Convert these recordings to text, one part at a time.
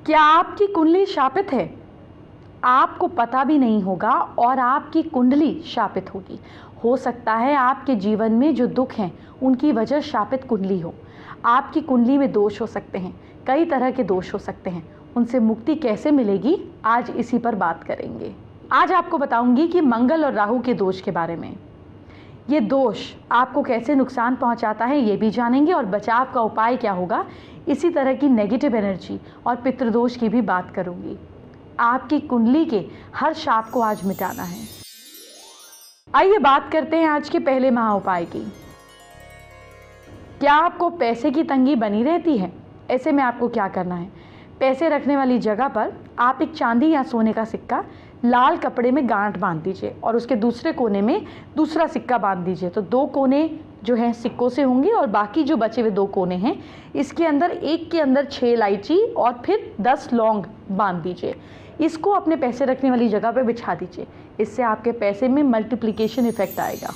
क्या आपकी कुंडली शापित है? आपको पता भी नहीं होगा और आपकी कुंडली शापित होगी। हो सकता है आपके जीवन में जो दुख हैं उनकी वजह शापित कुंडली हो। आपकी कुंडली में दोष हो सकते हैं, कई तरह के दोष हो सकते हैं। उनसे मुक्ति कैसे मिलेगी, आज इसी पर बात करेंगे। आज आपको बताऊंगी कि मंगल और राहु के दोष के बारे में। ये दोष आपको कैसे नुकसान पहुंचाता है ये भी जानेंगे और बचाव का उपाय क्या होगा। इसी तरह की नेगेटिव एनर्जी और पितृदोष की भी बात करूंगी। आपकी कुंडली के हर शाप को आज मिटाना है। आइए बात करते हैं आज के पहले महा उपाय की। क्या आपको पैसे की तंगी बनी रहती है? ऐसे में आपको क्या करना है? पैसे रखने वाली जगह पर आप एक चांदी या सोने का सिक्का लाल कपड़े में गांठ बांध दीजिए और उसके दूसरे कोने में दूसरा सिक्का बांध दीजिए। तो 2 कोने जो हैं सिक्कों से होंगे और बाकी जो बचे हुए 2 कोने हैं इसके अंदर एक के अंदर 6 इलायची और फिर 10 लौंग बांध दीजिए। इसको अपने पैसे रखने वाली जगह पे बिछा दीजिए। इससे आपके पैसे में मल्टीप्लिकेशन इफेक्ट आएगा।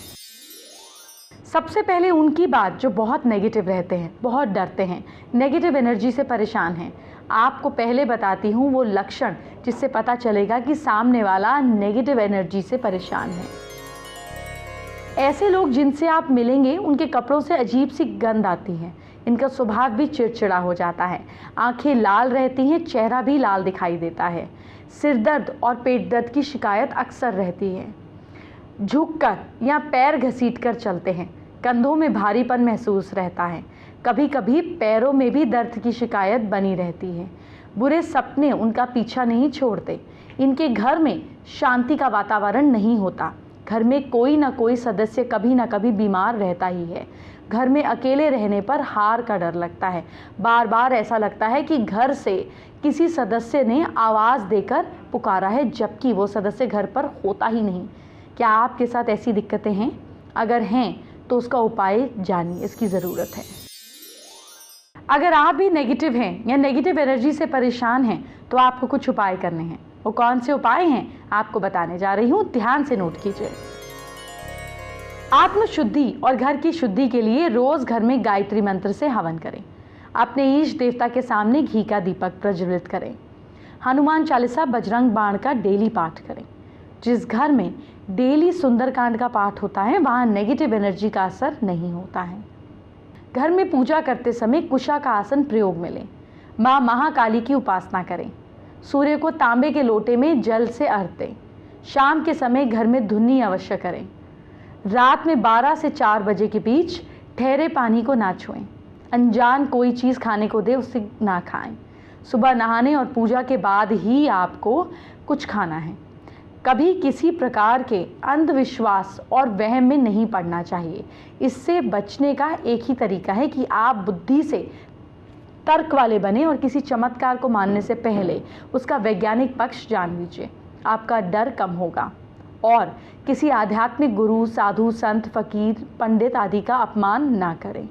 सबसे पहले उनकी बात जो बहुत नेगेटिव रहते हैं, बहुत डरते हैं, नेगेटिव एनर्जी से परेशान हैं, आपको पहले बताती हूँ वो लक्षण जिससे पता चलेगा कि सामने वाला नेगेटिव एनर्जी से परेशान है। ऐसे लोग जिनसे आप मिलेंगे उनके कपड़ों से अजीब सी गंध आती है। इनका स्वभाव भी चिड़चिड़ा हो जाता है। आंखें लाल रहती हैं, चेहरा भी लाल दिखाई देता है। सिर दर्द और पेट दर्द की शिकायत अक्सर रहती है। झुककर या पैर घसीटकर चलते हैं। कंधों में भारीपन महसूस रहता है। कभी कभी पैरों में भी दर्द की शिकायत बनी रहती है। बुरे सपने उनका पीछा नहीं छोड़ते। इनके घर में शांति का वातावरण नहीं होता। घर में कोई ना कोई सदस्य कभी ना कभी बीमार रहता ही है। घर में अकेले रहने पर हार का डर लगता है। बार बार ऐसा लगता है कि घर से किसी सदस्य ने आवाज़ देकर पुकारा है जबकि वो सदस्य घर पर होता ही नहीं। क्या आपके साथ ऐसी दिक्कतें हैं? अगर हैं तो उसका उपाय जानिए, इसकी ज़रूरत है। अगर आप भी नेगेटिव हैं या नेगेटिव एनर्जी से परेशान हैं तो आपको कुछ उपाय करने हैं। वो कौन से उपाय हैं आपको बताने जा रही हूँ, ध्यान से नोट कीजिए। आत्मशुद्धि और घर की शुद्धि के लिए रोज घर में गायत्री मंत्र से हवन करें। अपने ईष्ट देवता के सामने घी का दीपक प्रज्वलित करें। हनुमान चालीसा, बजरंग बाण का डेली पाठ करें। जिस घर में डेली सुंदरकांड का पाठ होता है वहाँ नेगेटिव एनर्जी का असर नहीं होता है। घर में पूजा करते समय कुशा का आसन प्रयोग में लें। माँ महाकाली की उपासना करें। सूर्य को तांबे के लोटे में जल से अर्घ दें। शाम के समय घर में धुन्नी अवश्य करें। रात में 12 से 4 बजे के बीच ठहरे पानी को ना छुएं। अनजान कोई चीज़ खाने को दे उसे ना खाएं। सुबह नहाने और पूजा के बाद ही आपको कुछ खाना है। कभी किसी प्रकार के अंधविश्वास और वहम में नहीं पड़ना चाहिए। इससे बचने का एक ही तरीका है कि आप बुद्धि से तर्क वाले बने और किसी चमत्कार को मानने से पहले उसका वैज्ञानिक पक्ष जान लीजिए। आपका डर कम होगा। और किसी आध्यात्मिक गुरु, साधु, संत, फकीर, पंडित आदि का अपमान ना करें।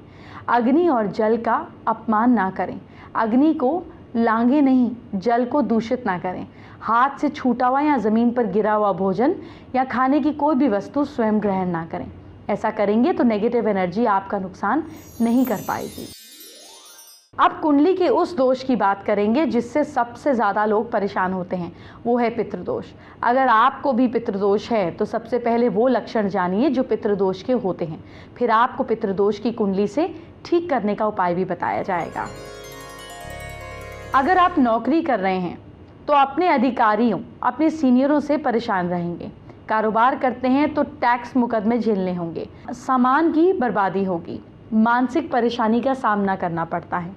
अग्नि और जल का अपमान ना करें। अग्नि को लांघे नहीं, जल को दूषित ना करें। हाथ से छूटा हुआ या ज़मीन पर गिरा हुआ भोजन या खाने की कोई भी वस्तु स्वयं ग्रहण ना करें। ऐसा करेंगे तो नेगेटिव एनर्जी आपका नुकसान नहीं कर पाएगी। अब कुंडली के उस दोष की बात करेंगे जिससे सबसे ज़्यादा लोग परेशान होते हैं, वो है पितृदोष। अगर आपको भी पितृदोष है तो सबसे पहले वो लक्षण जानिए जो पितृदोष के होते हैं। फिर आपको पितृदोष की कुंडली से ठीक करने का उपाय भी बताया जाएगा। अगर आप नौकरी कर रहे हैं तो अपने अधिकारियों, अपने सीनियरों से परेशान रहेंगे। कारोबार करते हैं तो टैक्स मुकदमे झेलने होंगे। सामान की बर्बादी होगी। मानसिक परेशानी का सामना करना पड़ता है।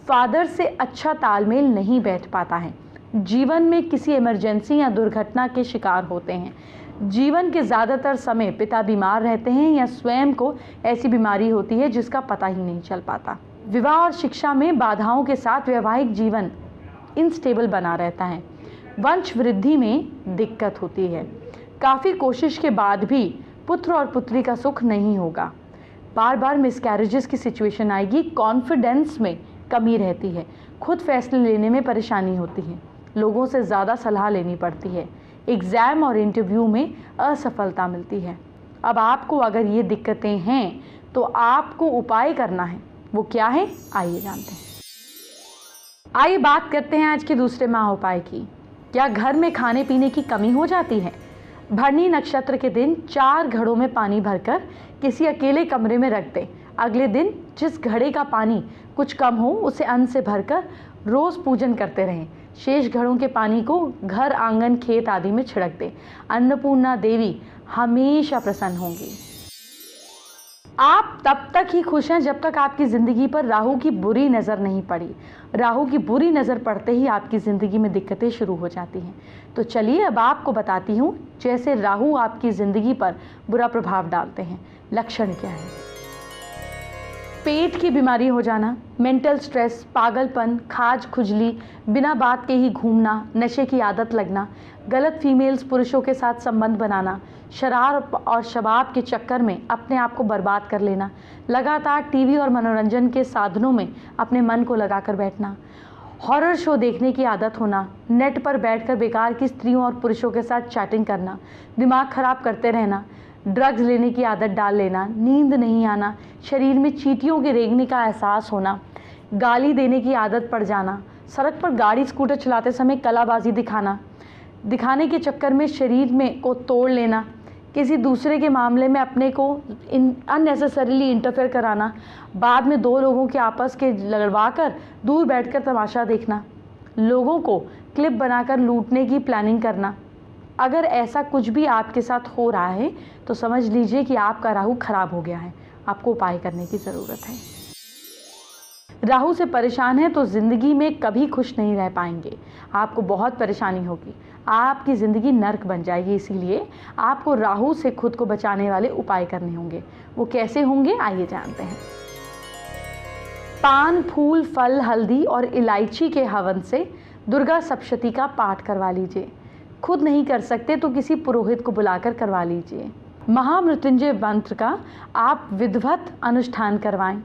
फादर से अच्छा तालमेल नहीं बैठ पाता है। जीवन में किसी इमरजेंसी या दुर्घटना के शिकार होते हैं। जीवन के ज़्यादातर समय पिता बीमार रहते हैं या स्वयं को ऐसी बीमारी होती है जिसका पता ही नहीं चल पाता। विवाह और शिक्षा में बाधाओं के साथ वैवाहिक जीवन इनस्टेबल बना रहता है। वंश वृद्धि में दिक्कत होती है। काफ़ी कोशिश के बाद भी पुत्र और पुत्री का सुख नहीं होगा। बार बार मिसकैरेजेस की सिचुएशन आएगी। कॉन्फिडेंस में कमी रहती है। खुद फैसले लेने में परेशानी होती है। लोगों से ज़्यादा सलाह लेनी पड़ती है। एग्ज़ाम और इंटरव्यू में असफलता मिलती है। अब आपको अगर ये दिक्कतें हैं तो आपको उपाय करना है। वो क्या है, आइए जानते हैं। आइए बात करते हैं आज के दूसरे महा उपाय की। क्या घर में खाने पीने की कमी हो जाती है? भरणी नक्षत्र के दिन 4 घड़ों में पानी भरकर किसी अकेले कमरे में रख दें। अगले दिन जिस घड़े का पानी कुछ कम हो उसे अन्न से भरकर रोज पूजन करते रहें। शेष घड़ों के पानी को घर, आंगन, खेत आदि में छिड़क दें। अन्नपूर्णा देवी हमेशा प्रसन्न होंगी। आप तब तक ही खुश हैं जब तक आपकी जिंदगी पर राहु की बुरी नज़र नहीं पड़ी। राहु की बुरी नज़र पड़ते ही आपकी ज़िंदगी में दिक्कतें शुरू हो जाती हैं। तो चलिए अब आपको बताती हूँ जैसे राहु आपकी ज़िंदगी पर बुरा प्रभाव डालते हैं। लक्षण क्या है? पेट की बीमारी हो जाना, मेंटल स्ट्रेस, पागलपन, खाज खुजली, बिना बात के ही घूमना, नशे की आदत लगना, गलत फीमेल्स पुरुषों के साथ संबंध बनाना, शराब और शबाब के चक्कर में अपने आप को बर्बाद कर लेना, लगातार टीवी और मनोरंजन के साधनों में अपने मन को लगाकर बैठना, हॉरर शो देखने की आदत होना, नेट पर बैठकर बेकार की स्त्रियों और पुरुषों के साथ चैटिंग करना, दिमाग खराब करते रहना, ड्रग्स लेने की आदत डाल लेना, नींद नहीं आना, शरीर में चींटियों के रेंगने का एहसास होना, गाली देने की आदत पड़ जाना, सड़क पर गाड़ी स्कूटर चलाते समय कलाबाजी दिखाने के चक्कर में शरीर में को तोड़ लेना, किसी दूसरे के मामले में अपने को अननेसेसरीली इंटरफेयर कराना, बाद में 2 लोगों के आपस के लड़वा कर दूर बैठकर तमाशा देखना, लोगों को क्लिप बनाकर लूटने की प्लानिंग करना। अगर ऐसा कुछ भी आपके साथ हो रहा है तो समझ लीजिए कि आपका राहु खराब हो गया है। आपको उपाय करने की ज़रूरत है। राहु से परेशान है तो ज़िंदगी में कभी खुश नहीं रह पाएंगे। आपको बहुत परेशानी होगी, आपकी ज़िंदगी नर्क बन जाएगी। इसीलिए आपको राहु से खुद को बचाने वाले उपाय करने होंगे। वो कैसे होंगे आइए जानते हैं। पान, फूल, फल, हल्दी और इलायची के हवन से दुर्गा सप्तशती का पाठ करवा लीजिए। खुद नहीं कर सकते तो किसी पुरोहित को बुलाकर करवा लीजिए। महामृत्युंजय मंत्र का आप विधिवत अनुष्ठान करवाएं।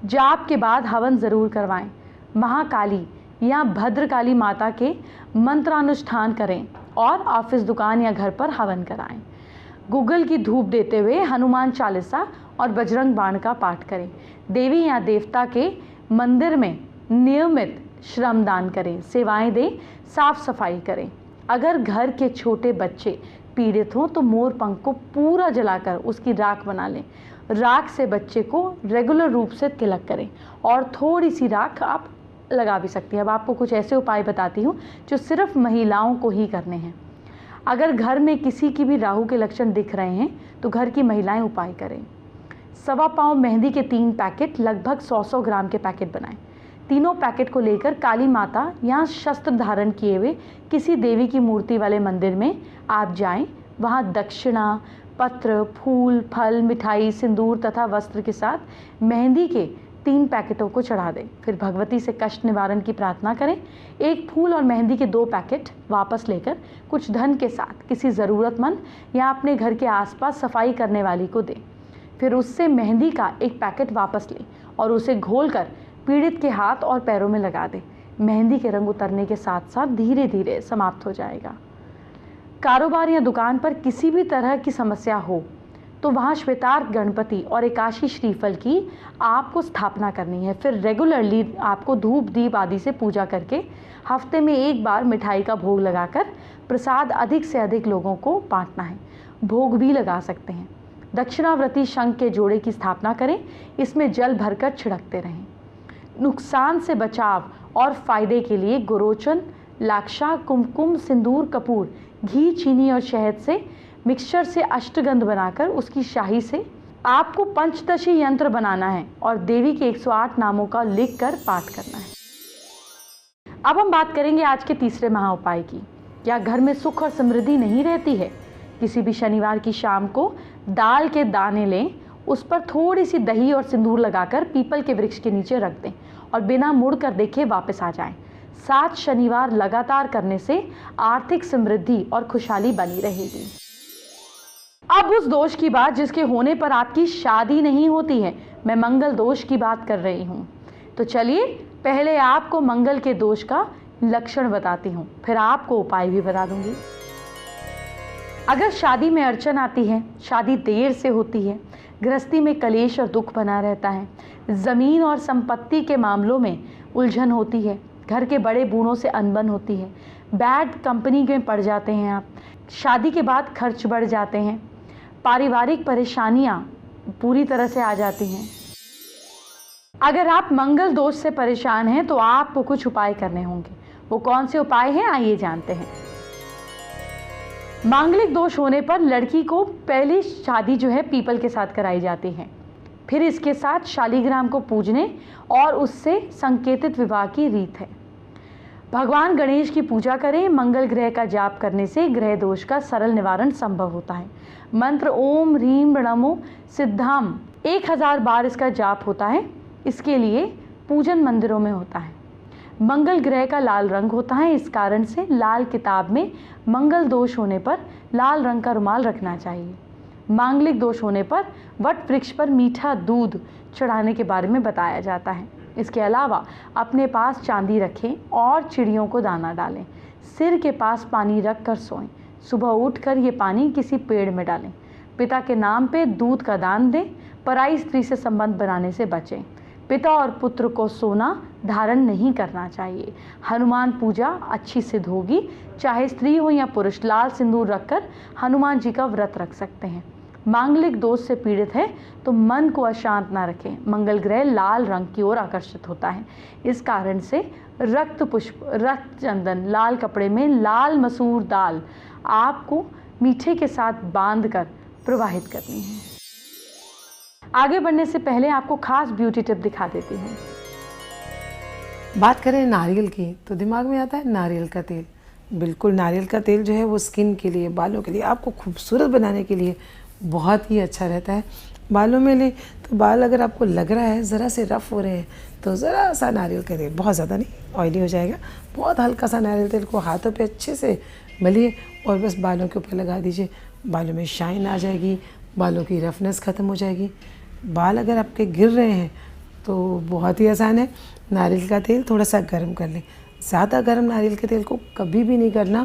जाप के बाद हवन ज़रूर करवाएं। महाकाली या भद्रकाली माता के मंत्रानुष्ठान करें और ऑफिस, दुकान या घर पर हवन कराएं। गूगल की धूप देते हुए हनुमान चालीसा और बजरंग बाण का पाठ करें। देवी या देवता के मंदिर में नियमित श्रमदान करें, सेवाएं दें, साफ सफाई करें। अगर घर के छोटे बच्चे पीड़ित हों तो मोर पंख को पूरा जलाकर उसकी राख बना लें। राख से बच्चे को रेगुलर रूप से तिलक करें और थोड़ी सी राख आप लगा भी सकती हैं। अब आपको कुछ ऐसे उपाय बताती हूँ जो सिर्फ महिलाओं को ही करने हैं। अगर घर में किसी की भी राहु के लक्षण दिख रहे हैं तो घर की महिलाएं उपाय करें। 1.25 पाव मेहंदी के 3 पैकेट, लगभग 100 ग्राम के पैकेट बनाएं। तीनों पैकेट को लेकर काली माता या शस्त्र धारण किए हुए किसी देवी की मूर्ति वाले मंदिर में आप जाएं। वहां दक्षिणा, पत्र, फूल, फल, मिठाई, सिंदूर तथा वस्त्र के साथ मेहंदी के 3 पैकेटों को चढ़ा दें। फिर भगवती से कष्ट निवारण की प्रार्थना करें। 1 फूल और मेहंदी के 2 पैकेट वापस लेकर कुछ धन के साथ किसी ज़रूरतमंद या अपने घर के आसपास सफाई करने वाली को दें। फिर उससे मेहंदी का 1 पैकेट वापस लें और उसे घोलकर पीड़ित के हाथ और पैरों में लगा दें। मेहंदी के रंग उतरने के साथ साथ धीरे धीरे समाप्त हो जाएगा। कारोबार या दुकान पर किसी भी तरह की समस्या हो तो वहाँ श्वेतार्क गणपति और एकाशी श्रीफल की आपको स्थापना करनी है। फिर रेगुलरली आपको धूप दीप आदि से पूजा करके हफ्ते में 1 बार मिठाई का भोग लगाकर प्रसाद अधिक से अधिक लोगों को बांटना है। भोग भी लगा सकते हैं। दक्षिणावर्ती शंख के जोड़े की स्थापना करें। इसमें जल भरकर छिड़कते रहें। नुकसान से बचाव और फायदे के लिए गुरोचन, लाक्षा, कुमकुम, सिंदूर, कपूर, घी, चीनी और शहद से मिक्सचर से अष्टगंध बनाकर उसकी शाही से आपको पंचदशी यंत्र बनाना है और देवी के 108 नामों का लिखकर पाठ करना है। अब हम बात करेंगे आज के तीसरे महा उपाय की। क्या घर में सुख और समृद्धि नहीं रहती है? किसी भी शनिवार की शाम को दाल के दाने लें, उस पर थोड़ी सी दही और सिंदूर लगाकर पीपल के वृक्ष के नीचे रख दें और बिना मुड़ कर देखे वापस आ जाएं। 7 शनिवार लगातार करने से आर्थिक समृद्धि और खुशहाली बनी रहेगी। अब उस दोष की बात जिसके होने पर आपकी शादी नहीं होती है, मैं मंगल दोष की बात कर रही हूँ। तो चलिए पहले आपको मंगल के दोष का लक्षण बताती हूँ, फिर आपको उपाय भी बता दूंगी। अगर शादी में अड़चन आती है, शादी देर से होती है, गृहस्थी में कलेश और दुख बना रहता है, ज़मीन और संपत्ति के मामलों में उलझन होती है, घर के बड़े बूढ़ों से अनबन होती है, बैड कंपनी में पड़ जाते हैं आप, शादी के बाद खर्च बढ़ जाते हैं, पारिवारिक परेशानियां पूरी तरह से आ जाती हैं। अगर आप मंगल दोष से परेशान हैं तो आपको कुछ उपाय करने होंगे। वो कौन से उपाय हैं, आइए जानते हैं। मांगलिक दोष होने पर लड़की को पहली शादी जो है पीपल के साथ कराई जाती है, फिर इसके साथ शालिग्राम को पूजने और उससे संकेतित विवाह की रीत है। भगवान गणेश की पूजा करें। मंगल ग्रह का जाप करने से ग्रह दोष का सरल निवारण संभव होता है। मंत्र ओम ह्रीम नमो सिद्धाम 1000 बार इसका जाप होता है। इसके लिए पूजन मंदिरों में होता है। मंगल ग्रह का लाल रंग होता है, इस कारण से लाल किताब में मंगल दोष होने पर लाल रंग का रुमाल रखना चाहिए। मांगलिक दोष होने पर वट वृक्ष पर मीठा दूध चढ़ाने के बारे में बताया जाता है। इसके अलावा अपने पास चांदी रखें और चिड़ियों को दाना डालें। सिर के पास पानी रख कर सोएं। सुबह उठकर ये पानी किसी पेड़ में डालें। पिता के नाम पे दूध का दान दें। पराई स्त्री से संबंध बनाने से बचें। पिता और पुत्र को सोना धारण नहीं करना चाहिए। हनुमान पूजा अच्छी सिद्ध होगी। चाहे स्त्री हो या पुरुष, लाल सिंदूर रखकर हनुमान जी का व्रत रख सकते हैं। मांगलिक दोष से पीड़ित है तो मन को अशांत ना रखें। मंगल ग्रह लाल रंग की ओर आकर्षित होता है, इस कारण से रक्त पुष्प, रक्त चंदन, लाल कपड़े में लाल मसूर दाल आपको मीठे के साथ बांधकर प्रवाहित करनी है। आगे बढ़ने से पहले आपको खास ब्यूटी टिप दिखा देती हूँ। बात करें नारियल की तो दिमाग में आता है नारियल का तेल। बिल्कुल, नारियल का तेल जो है वो स्किन के लिए, बालों के लिए, आपको खूबसूरत बनाने के लिए बहुत ही अच्छा रहता है। बालों में ले तो बाल अगर आपको लग रहा है ज़रा से रफ़ हो रहे हैं तो ज़रा सा नारियल का तेल, बहुत ज़्यादा नहीं, ऑयली हो जाएगा, बहुत हल्का सा नारियल तेल को हाथों पे अच्छे से मलिए और बस बालों के ऊपर लगा दीजिए। बालों में शाइन आ जाएगी, बालों की रफनेस ख़त्म हो जाएगी। बाल अगर आपके गिर रहे हैं तो बहुत ही आसान है, नारियल का तेल थोड़ा सा गर्म कर लें। ज़्यादा गर्म नारियल के तेल को कभी भी नहीं करना,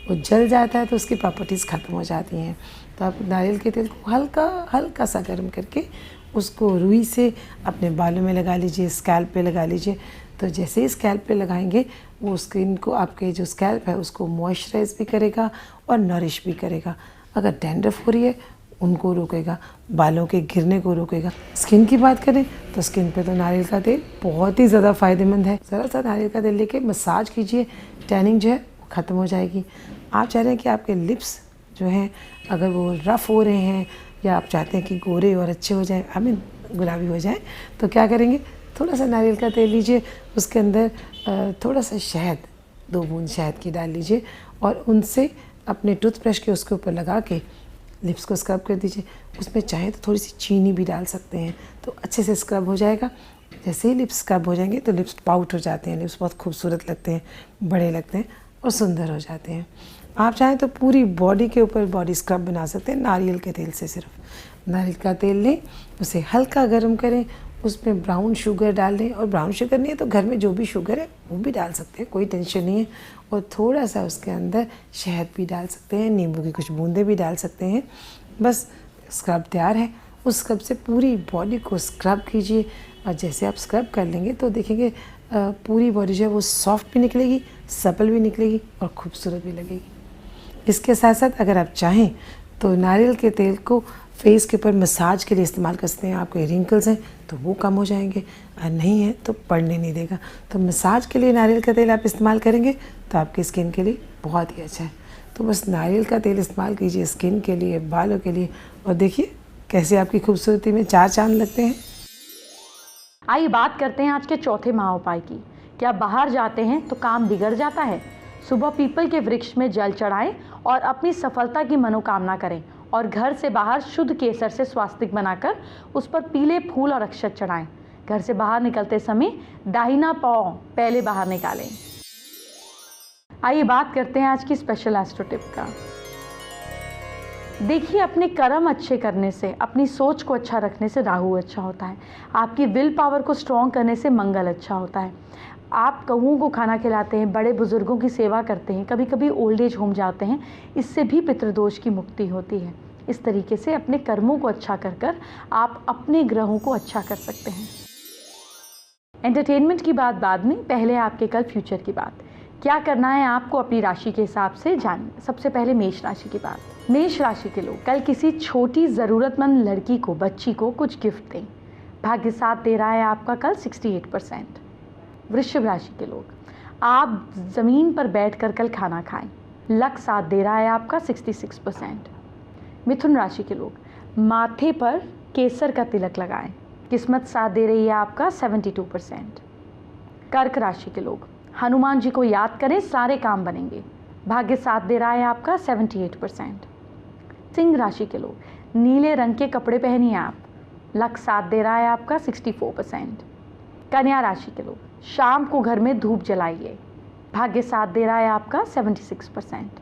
वो जल जाता है तो उसकी प्रॉपर्टीज़ ख़त्म हो जाती हैं। तो आप नारियल के तेल को हल्का हल्का सा गर्म करके उसको रुई से अपने बालों में लगा लीजिए, स्कैल्प पे लगा लीजिए। तो जैसे ही स्कैल्प पे लगाएंगे वो स्किन को, आपके जो स्कैल्प है उसको मॉइस्चराइज भी करेगा और नरिश भी करेगा। अगर डैंड्रफ हो रही है उनको रोकेगा, बालों के गिरने को रोकेगा। स्किन की बात करें तो स्किन पे तो नारियल का तेल बहुत ही ज़्यादा फ़ायदेमंद है। ज़रा सा नारियल का तेल लेके मसाज कीजिए, टैनिंग जो है वो ख़त्म हो जाएगी। आप चाह रहे हैं कि आपके लिप्स जो हैं अगर वो रफ़ हो रहे हैं या आप चाहते हैं कि गोरे और अच्छे हो जाएं, आई मीन गुलाबी हो जाएं, तो क्या करेंगे, थोड़ा सा नारियल का तेल लीजिए, उसके अंदर थोड़ा सा शहद, 2 बूंद शहद की डाल लीजिए और उनसे अपने टूथब्रश के उसके ऊपर लगा के लिप्स को स्क्रब कर दीजिए। उसमें चाहे तो थोड़ी सी चीनी भी डाल सकते हैं तो अच्छे से स्क्रब हो जाएगा। जैसे ही लिप्स स्क्रब हो जाएंगे तो लिप्स पाउट हो जाते हैं, लिप्स बहुत खूबसूरत लगते हैं, बड़े लगते हैं और सुंदर हो जाते हैं। आप चाहें तो पूरी बॉडी के ऊपर बॉडी स्क्रब बना सकते हैं नारियल के तेल से। सिर्फ नारियल का तेल लें, उसे हल्का गर्म करें, उसमें ब्राउन शुगर डाल दें, और ब्राउन शुगर नहीं है तो घर में जो भी शुगर है वो भी डाल सकते हैं, कोई टेंशन नहीं है। और थोड़ा सा उसके अंदर शहद भी डाल सकते हैं, नींबू की कुछ बूंदें भी डाल सकते हैं। बस स्क्रब तैयार है। उस स्क्रब से पूरी बॉडी को स्क्रब कीजिए और जैसे आप स्क्रब कर लेंगे तो देखेंगे पूरी बॉडी जो है वो सॉफ्ट भी निकलेगी, सपल भी निकलेगी और खूबसूरत भी लगेगी। इसके साथ साथ अगर आप चाहें तो नारियल के तेल को फेस के ऊपर मसाज के लिए इस्तेमाल कर सकते हैं। आपके रिंकल्स हैं तो वो कम हो जाएंगे, और नहीं है तो पड़ने नहीं देगा। तो मसाज के लिए नारियल का तेल आप इस्तेमाल करेंगे तो आपकी स्किन के लिए बहुत ही अच्छा है। तो बस नारियल का तेल इस्तेमाल कीजिए स्किन के लिए, बालों के लिए, और देखिए कैसे आपकी खूबसूरती में 4 चांद लगते हैं। आइए बात करते हैं आज के चौथे महाउपाय की। क्या बाहर जाते हैं तो काम बिगड़ जाता है? सुबह पीपल के वृक्ष में जल चढ़ाएं और अपनी सफलता की मनोकामना करें, और घर से बाहर शुद्ध केसर से स्वास्तिक बनाकर उस पर पीले फूल और अक्षत चढ़ाएं। घर से बाहर निकलते समय दाहिना पांव पहले बाहर निकालें। आइए बात करते हैं आज की स्पेशल एस्ट्रो टिप का। देखिए, अपने कर्म अच्छे करने से, अपनी सोच को अच्छा रखने से राहु अच्छा होता है। आपकी विल पावर को स्ट्रॉन्ग करने से मंगल अच्छा होता है। आप कौओं को खाना खिलाते हैं, बड़े बुजुर्गों की सेवा करते हैं, कभी कभी ओल्ड एज होम जाते हैं, इससे भी पितृदोष की मुक्ति होती है। इस तरीके से अपने कर्मों को अच्छा कर कर आप अपने ग्रहों को अच्छा कर सकते हैं। एंटरटेनमेंट की बात बाद में, पहले आपके कल फ्यूचर की बात। क्या करना है आपको अपनी राशि के हिसाब से जानिए। सबसे पहले मेष राशि की बात। मेष राशि के लोग कल किसी छोटी ज़रूरतमंद लड़की को, बच्ची को कुछ गिफ्ट दें। भाग्य साथ दे रहा है आपका कल 68%। वृषभ राशि के लोग आप ज़मीन पर बैठकर कल खाना खाएं। लक साथ दे रहा है आपका 66%। मिथुन राशि के लोग माथे पर केसर का तिलक लगाएं। किस्मत साथ दे रही है आपका 72%। कर्क राशि के लोग हनुमान जी को याद करें, सारे काम बनेंगे। भाग्य साथ दे रहा है आपका 78%। सिंह राशि के लोग नीले रंग के कपड़े पहनिए आप। लक साथ दे रहा है आपका 64%। कन्या राशि के लोग शाम को घर में धूप जलाइए। भाग्य साथ दे रहा है आपका 76%।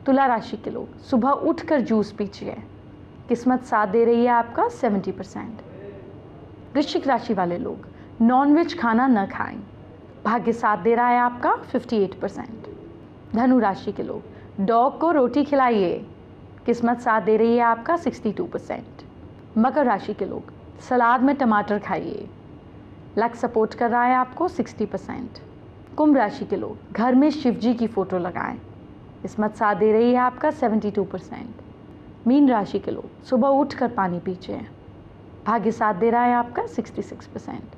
तुला राशि के लोग सुबह उठकर जूस पीजिए। किस्मत साथ दे रही है आपका 70%। वृश्चिक राशि वाले लोग नॉनवेज खाना न खाएं। भाग्य साथ दे रहा है आपका 58%। धनु राशि के लोग डॉग को रोटी खिलाइए। किस्मत साथ दे रही है आपका 62%। मकर राशि के लोग सलाद में टमाटर खाइए। लक सपोर्ट कर रहा है आपको 60%। कुंभ राशि के लोग घर में शिव जी की फ़ोटो लगाएं। किस्मत साथ दे रही है आपका 72%। मीन राशि के लोग सुबह उठकर पानी पीजिए। भाग्य साथ दे रहा है आपका 66%।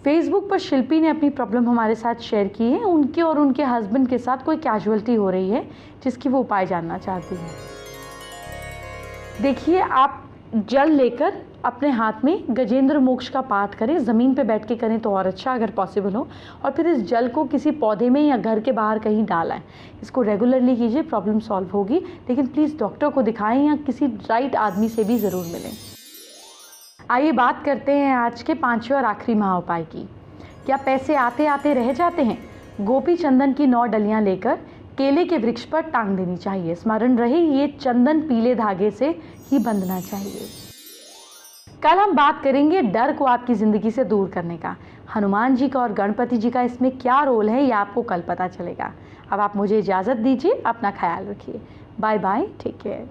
फेसबुक पर शिल्पी ने अपनी प्रॉब्लम हमारे साथ शेयर की है। उनके और उनके हस्बैंड के साथ कोई कैजुअलिटी हो रही है जिसकी वो उपाय जानना चाहती हैं। देखिए, आप जल लेकर अपने हाथ में गजेंद्र मोक्ष का पाठ करें। ज़मीन पे बैठ के करें तो और अच्छा अगर पॉसिबल हो, और फिर इस जल को किसी पौधे में या घर के बाहर कहीं डालें। इसको रेगुलरली कीजिए, प्रॉब्लम सॉल्व होगी। लेकिन प्लीज़ डॉक्टर को दिखाएं या किसी राइट आदमी से भी ज़रूर मिलें। आइए बात करते हैं आज के 5वें और आखिरी महा उपाय की। क्या पैसे आते आते रह जाते हैं? गोपी चंदन की 9 डलियां लेकर केले के वृक्ष पर टांग देनी चाहिए। स्मरण रहे, ये चंदन पीले धागे से ही बंधना चाहिए। कल हम बात करेंगे डर को आपकी ज़िंदगी से दूर करने का। हनुमान जी का और गणपति जी का इसमें क्या रोल है, ये आपको कल पता चलेगा। अब आप मुझे इजाज़त दीजिए, अपना ख्याल रखिए। Bye bye, take care.